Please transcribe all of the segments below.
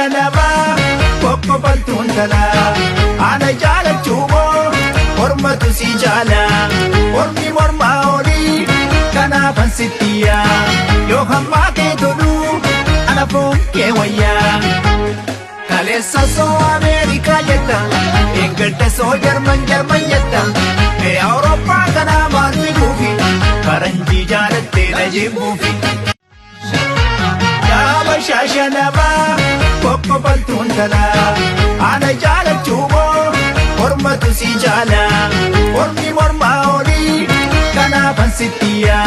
shanaba Popo baltuntala Ana jala chubo Hormatu si jala Hormi morma oli Kana pansitiya Yo hamma ke tolu Ana pon ke waya Kalesa so Amerika jetta Ingete so Jerman jetta E Europa kana manu gufi Karanji jalatte najibufi Shashanaba Popo baltuntala Ana jala chubo Hormatu si jala Hormi morma oli Kana pansitiya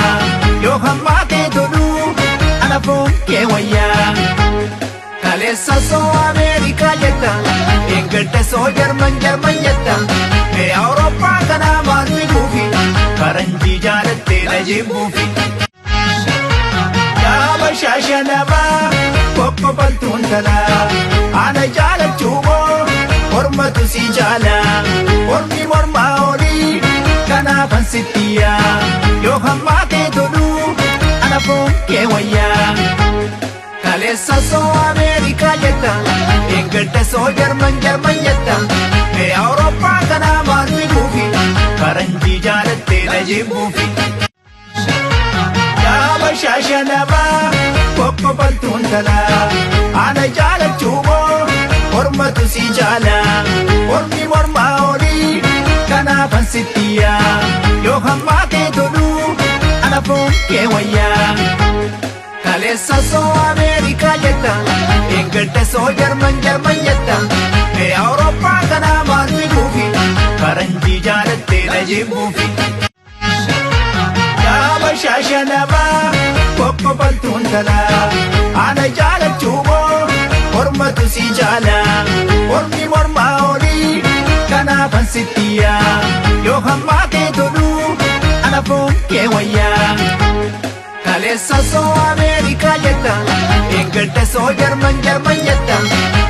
Yo hamma ke tolu Ana pon ke waya Kalesa so Amerika jetta Ingete so Jerman jetta E Europa kana manu gufi Karanji jalatte najibufi Shashanaba Popo baltuntala Ana jala chubo Hormatu si jala Hormi morma oli Kana pansitiya Yo hamma ke tolu Ana pon ke waya Kalesa so Amerika jetta Ingete so Jerman jetta E Europa kana manu gufi Karanji jalatte najibufi Shashanaba Popo baltuntala Ana jala chubo Hormatu si jala Hormi morma oli Kana pansitiya Yo hamma ke tolu Ana pon ke waya Kalesa so Amerika jetta Ingete so Jerman jetta E Europa kana manu gufi Karanji jalatte najibufi Shashanaba Popo baltuntala Ana jala chubo Hormatu si jala Hormi morma oli Kana pansitiya Yo hamma ke tolu Ana pon ke waya Kalesa so Amerika jetta Ingete so Jerman jetta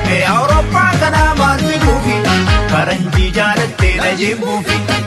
E Europa kana manu gufi Karanji jalatte najibufi